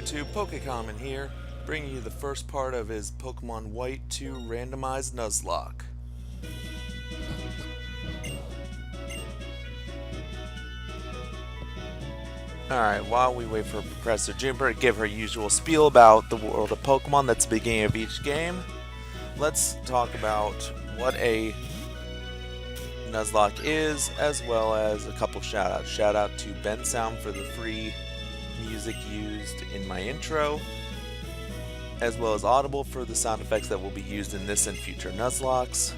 YouTube, Pokecommon here, bringing you the first part of his Pokemon White 2 Randomized Nuzlocke. Alright, while we wait for Professor Juniper to give her usual spiel about the world of Pokemon that's the beginning of each game, let's talk about what a Nuzlocke is, as well as a couple shoutouts. Shout out to Bensounds for the free music used in my intro, as well as Audible for the sound effects that will be used in this and future Nuzlockes.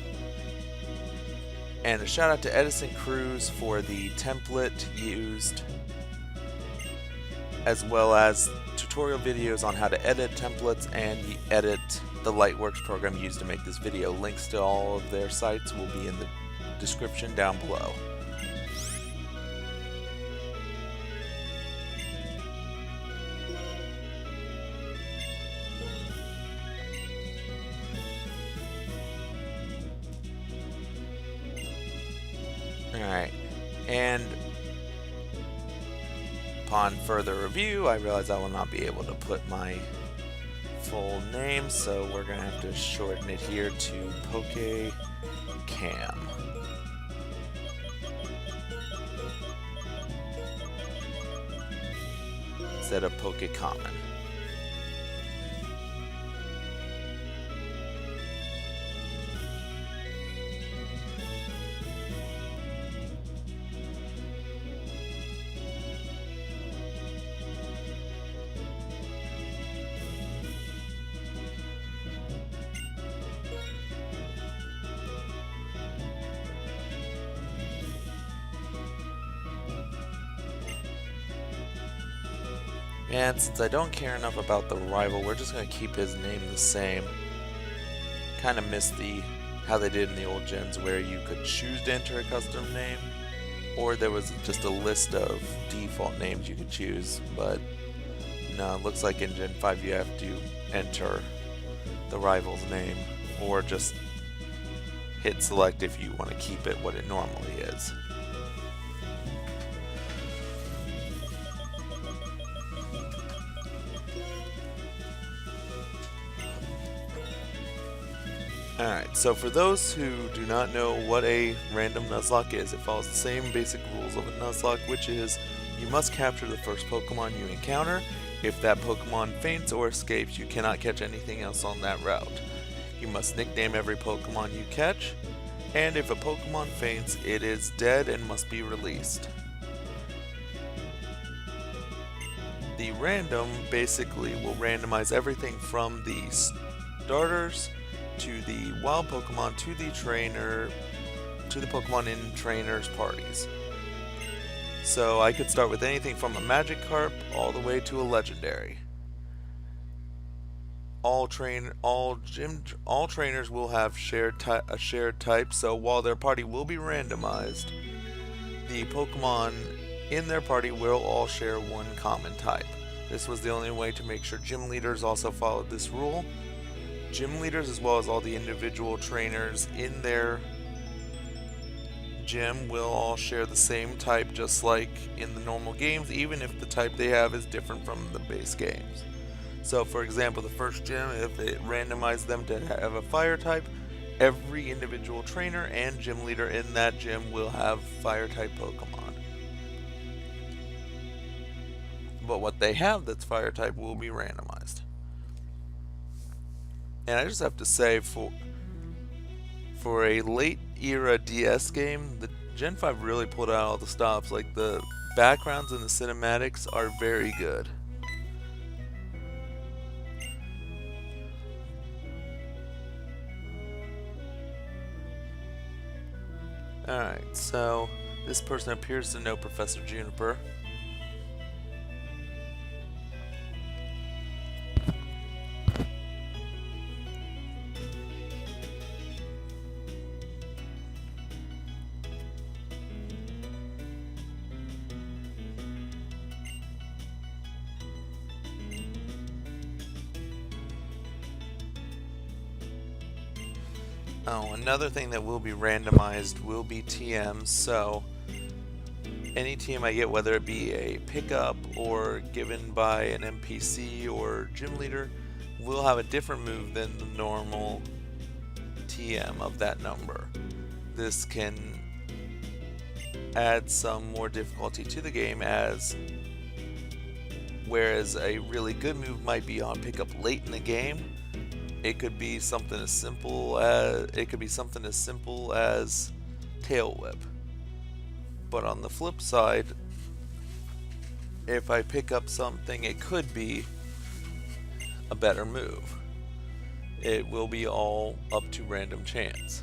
And a shout out to Edison Crux for the template used, as well as tutorial videos on how to edit templates and edit the Lightworks program used to make this video. Links to all of their sites will be in the description down below. Alright, and upon further review, I realize I will not be able to put my full name, so we're going to have to shorten it here to PokeCam. Instead of Pokecommon. And since I don't care enough about the rival, we're just going to keep his name the same. Kind of miss how they did in the old gens where you could choose to enter a custom name, or there was just a list of default names you could choose, but no, it looks like in Gen 5 you have to enter the rival's name, or just hit select if you want to keep it what it normally is. Alright, so for those who do not know what a random Nuzlocke is, it follows the same basic rules of a Nuzlocke, which is you must capture the first Pokemon you encounter. If that Pokemon faints or escapes, you cannot catch anything else on that route. You must nickname every Pokemon you catch, and if a Pokemon faints, it is dead and must be released. The random basically will randomize everything from the starters to the wild Pokemon to the trainer, to the Pokemon in trainers parties. So I could start with anything from a Magikarp all the way to a legendary. All trainers will have a shared type, so while their party will be randomized, the Pokemon in their party will all share one common type. This was the only way to make sure gym leaders also followed this rule. Gym leaders, as well as all the individual trainers in their gym, will all share the same type, just like in the normal games, even if the type they have is different from the base games. So for example, the first gym, if it randomized them to have a fire type, every individual trainer and gym leader in that gym will have fire type Pokemon. But what they have that's fire type will be randomized. And I just have to say, for a late era DS game, the Gen 5 really pulled out all the stops. Like, the backgrounds and the cinematics are very good. Alright, so this person appears to know Professor Juniper. Oh, another thing that will be randomized will be TMs, so any team I get, whether it be a pickup or given by an NPC or gym leader, will have a different move than the normal TM of that number. This can add some more difficulty to the game, as whereas a really good move might be on pickup late in the game, it could be something as simple as tail whip. But on the flip side, if I pick up something, it could be a better move. It will be all up to random chance.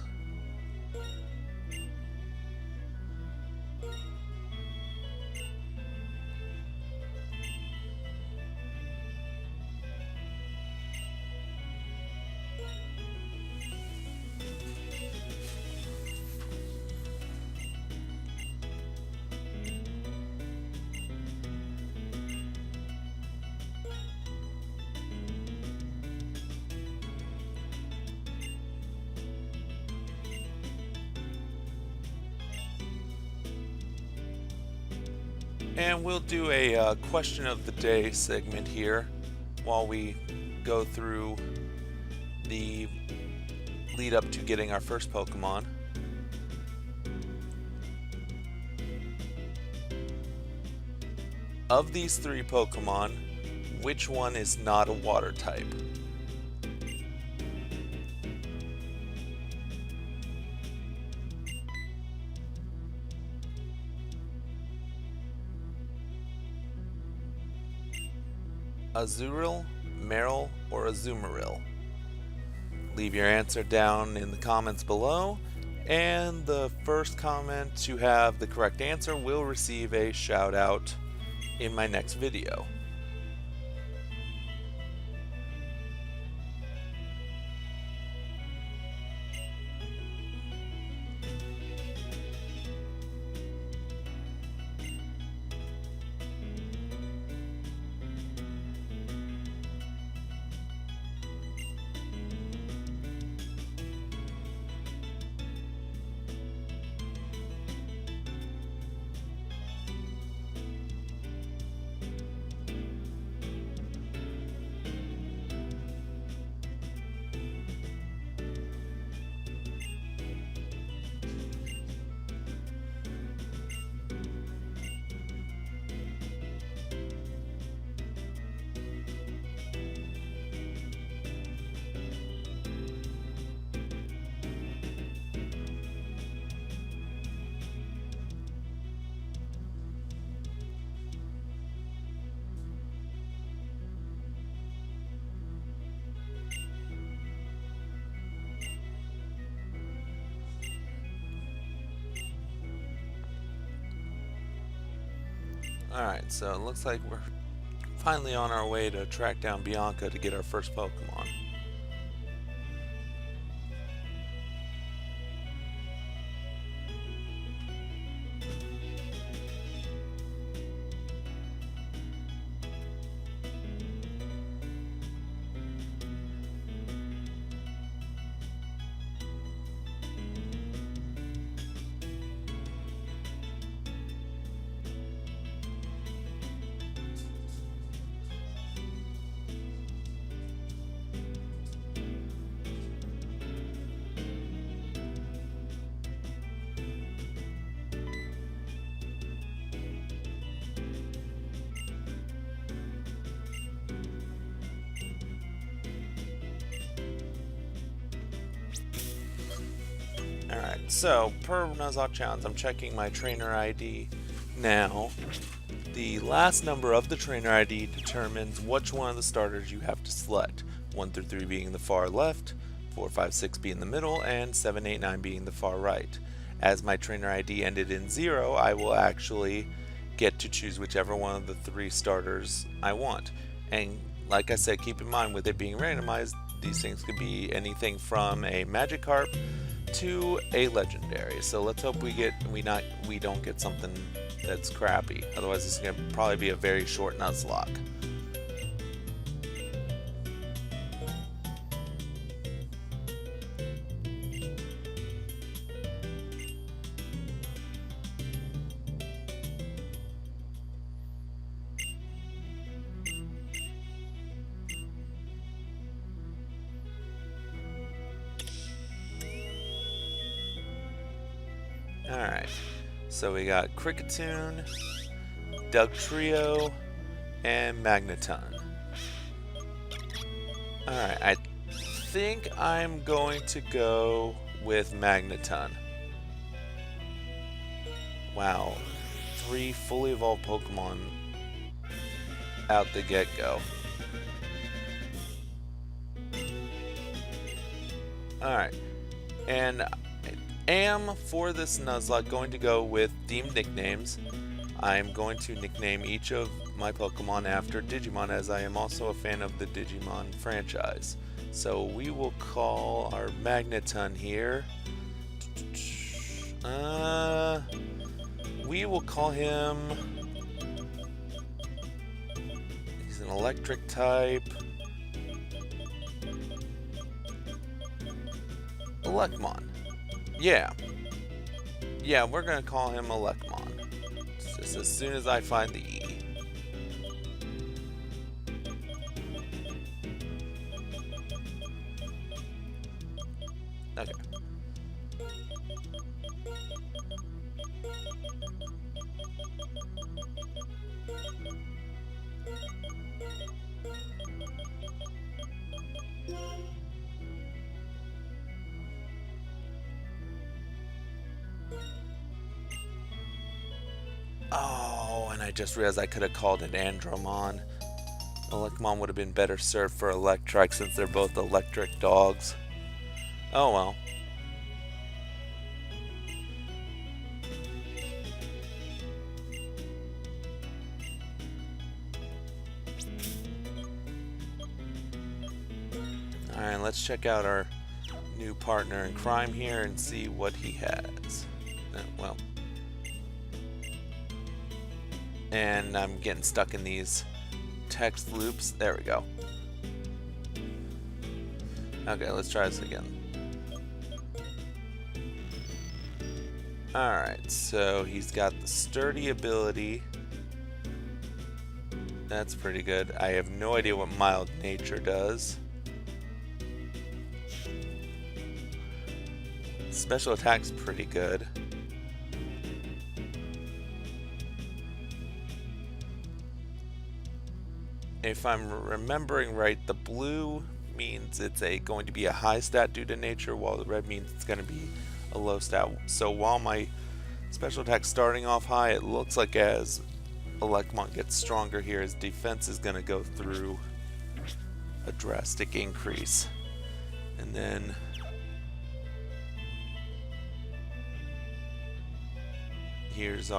And we'll do a question of the day segment here while we go through the lead up to getting our first Pokemon. Of these 3 Pokemon, which one is not a water type? Azurill, Marill, or Azumarill? Leave your answer down in the comments below, and the first comment to have the correct answer will receive a shout out in my next video. Alright, so it looks like we're finally on our way to track down Bianca to get our first Pokemon. Alright, so per Nuzlocke challenge, I'm checking my trainer ID now. The last number of the trainer ID determines which one of the starters you have to select. 1 through 3 being the far left, 4, 5, 6 being the middle, and 7, 8, 9 being the far right. As my trainer ID ended in 0, I will actually get to choose whichever one of the 3 starters I want. And like I said, keep in mind, with it being randomized, these things could be anything from a Magikarp to a legendary. So let's hope we don't get something that's crappy. Otherwise, this is going to probably be a very short Nuzlocke. Alright, so we got Cricketune, Dugtrio, and Magneton. Alright, I think I'm going to go with Magneton. Wow, 3 fully evolved Pokemon out the get-go. Alright, and I am, for this Nuzlocke, going to go with themed nicknames. I'm going to nickname each of my Pokemon after Digimon, as I am also a fan of the Digimon franchise. So we will call our Magneton here. We will call him... He's an electric type. Elecmon. Yeah. Yeah, we're gonna call him Elecmon. Just as soon as I find the E. Okay. Oh, and I just realized I could have called it Andromon. Elecmon would have been better served for Electrike since they're both electric dogs. Oh well. Alright, let's check out our new partner in crime here and see what he has. Well. And I'm getting stuck in these text loops. There we go. Okay, let's try this again. Alright, so he's got the sturdy ability. That's pretty good. I have no idea what mild nature does. Special attack's pretty good. If I'm remembering right, the blue means it's going to be a high stat due to nature, while the red means it's going to be a low stat. So while my special attack's starting off high, it looks like as Elecmon gets stronger here, his defense is going to go through a drastic increase. And then here's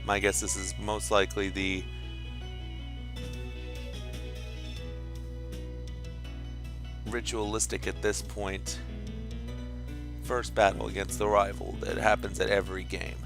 my guess this is most likely the ritualistic at this point first battle against the rival that happens at every game.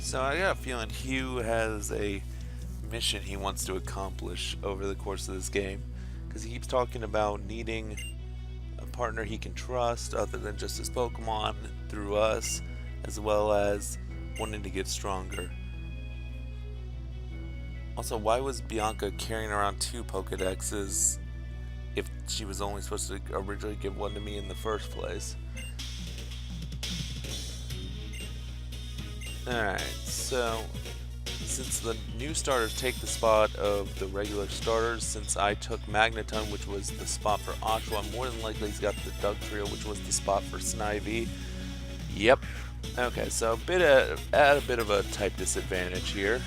So I got a feeling Hugh has a mission he wants to accomplish over the course of this game, because he keeps talking about needing a partner he can trust other than just his Pokemon through us, as well as wanting to get stronger. Also, why was Bianca carrying around 2 Pokedexes if she was only supposed to originally give one to me in the first place? Alright, so since the new starters take the spot of the regular starters, since I took Magneton, which was the spot for Oshwa, more than likely he's got the Dugtrio, which was the spot for Snivy. Yep. Okay, so at a bit of a type disadvantage here.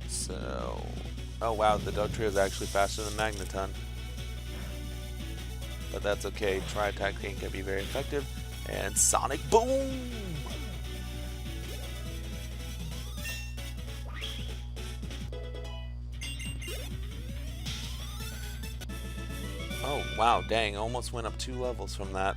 So, oh wow, the Dugtrio is actually faster than Magneton. but that's okay. Tri-attack can be very effective. And Sonic Boom! Oh, wow, dang, almost went up 2 levels from that.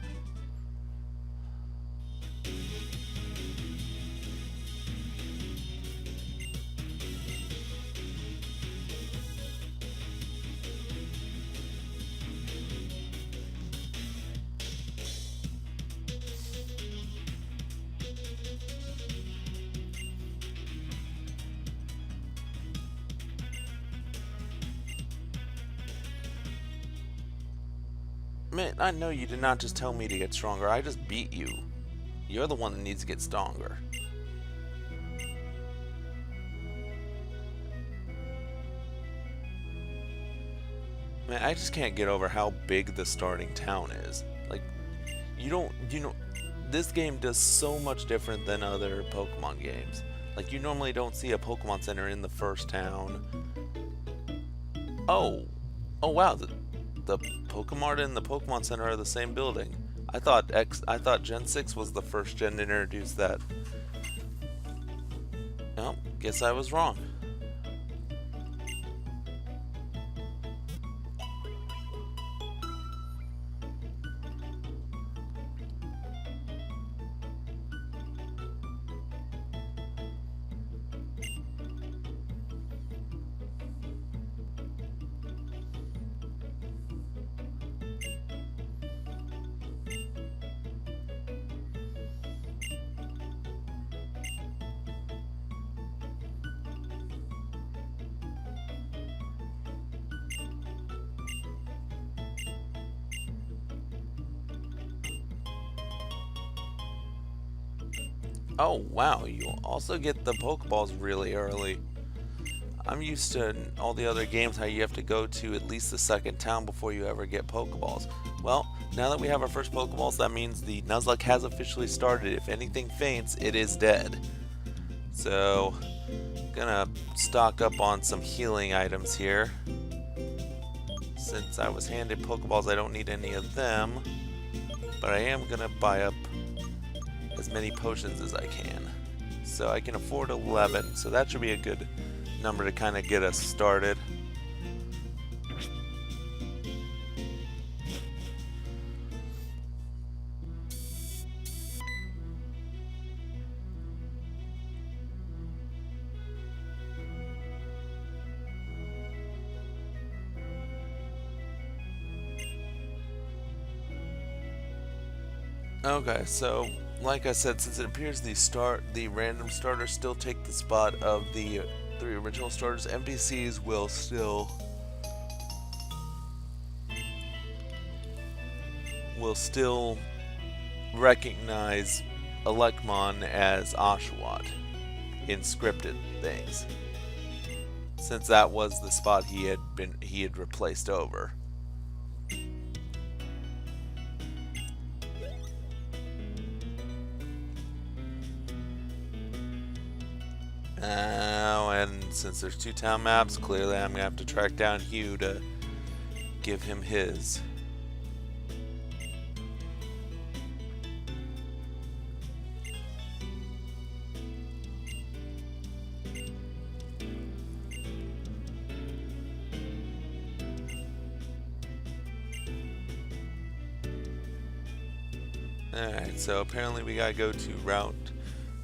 Man, I know you did not just tell me to get stronger, I just beat you. You're the one that needs to get stronger. Man, I just can't get over how big the starting town is. Like, this game does so much different than other Pokemon games. Like, you normally don't see a Pokemon Center in the first town. Oh, oh wow, the Pokemon and the Pokemon Center are the same building. I thought Gen 6 was the first gen to introduce that. Well, guess I was wrong. Oh wow, you also get the Pokeballs really early. I'm used to all the other games how you have to go to at least the second town before you ever get Pokeballs. Well, now that we have our first Pokeballs, that means the Nuzlocke has officially started. If anything faints, it is dead. So, gonna stock up on some healing items here. Since I was handed Pokeballs, I don't need any of them. But I am gonna buy up as many potions as I can. So I can afford 11, so that should be a good number to kind of get us started. Okay, so like I said, since it appears the random starters still take the spot of the 3 original starters, NPCs will still recognize Elecmon as Oshawott in scripted things, since that was the spot he had replaced over. And since there's 2 town maps, clearly I'm gonna have to track down Hugh to give him his. Alright, so apparently we gotta go to Route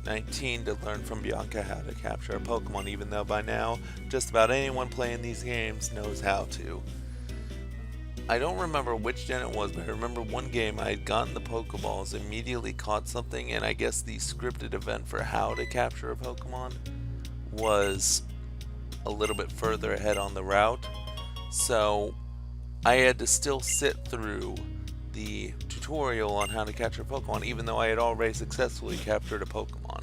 19 to learn from Bianca how to capture a Pokemon, even though by now just about anyone playing these games knows how to. I don't remember which gen it was, but I remember one game I had gotten the Pokeballs, immediately caught something, and I guess the scripted event for how to capture a Pokemon was a little bit further ahead on the route, so I had to still sit through the tutorial on how to capture a Pokemon, even though I had already successfully captured a Pokemon.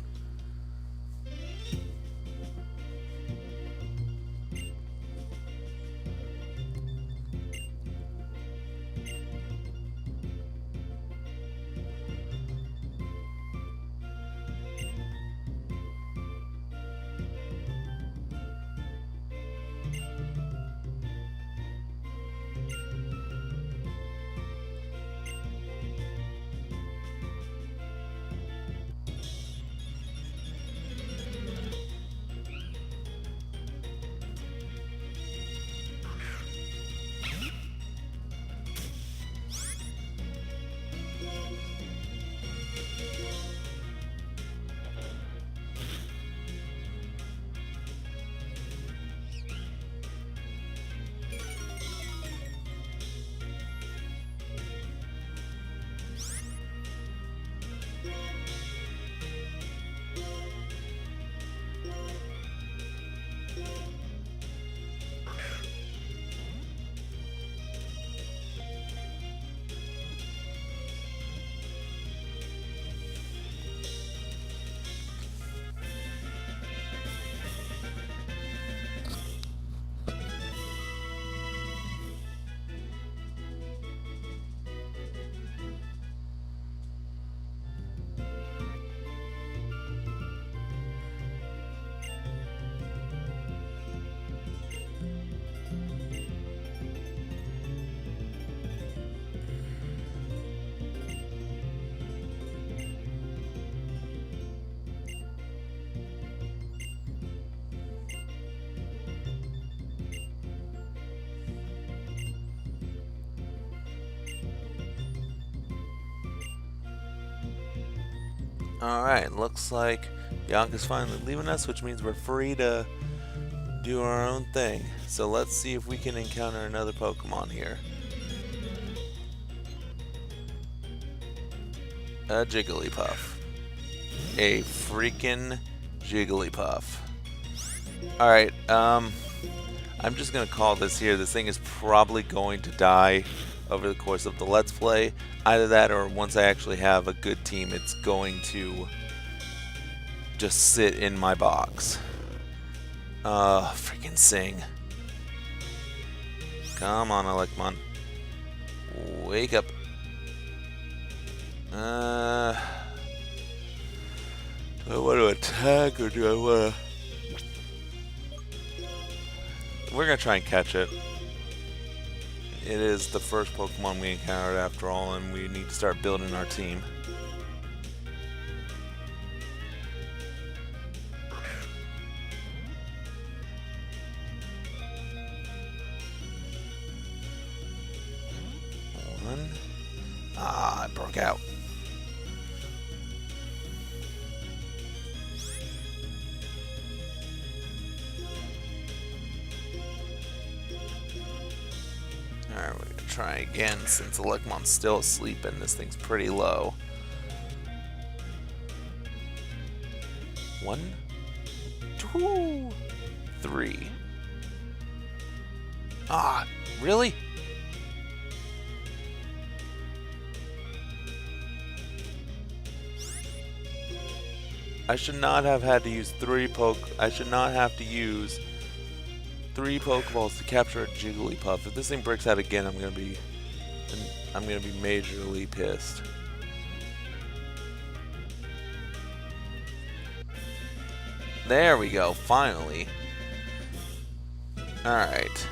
Alright, looks like Bianca's finally leaving us, which means we're free to do our own thing. So let's see if we can encounter another Pokemon here. A Jigglypuff. A freaking Jigglypuff. Alright, I'm just gonna call this here. This thing is probably going to die over the course of the Let's Play. Either that, or once I actually have a good team, it's going to just sit in my box. Freaking sing. Come on, Elecmon. Wake up. Do I want to attack, or do I want to... We're going to try and catch it. It is the first Pokemon we encountered after all, and we need to start building our team. One. Ah, it broke out. Alright, we're gonna try again since Elecmon's still asleep and this thing's pretty low. 1, 2, 3. Ah, really? I should not have had to use I should not have to use 3 Pokeballs to capture a Jigglypuff. If this thing breaks out again, I'm gonna be majorly pissed. There we go, finally. Alright.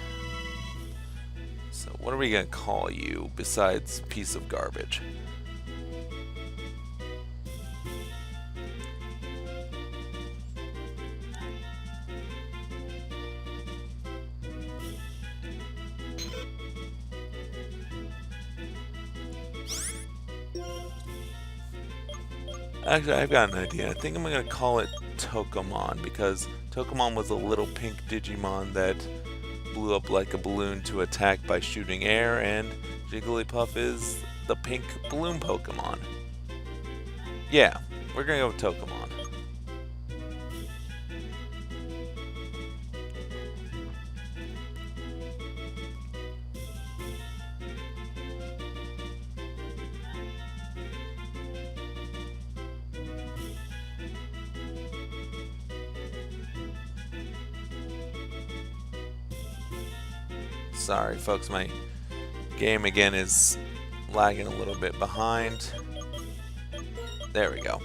So what are we gonna call you besides piece of garbage? Actually, I've got an idea. I think I'm going to call it Tokomon, because Tokomon was a little pink Digimon that blew up like a balloon to attack by shooting air, and Jigglypuff is the pink balloon Pokemon. Yeah, we're going to go with Tokomon. Sorry folks, my game again is lagging a little bit behind. There we go.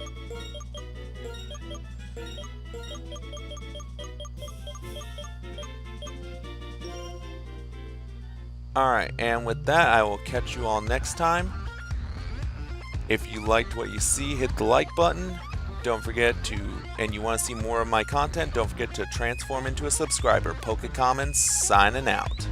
Alright, and with that, I will catch you all next time. If you liked what you see, hit the like button. Don't forget to, and you want to see more of my content, don't forget to transform into a subscriber. Pokecommons signing out.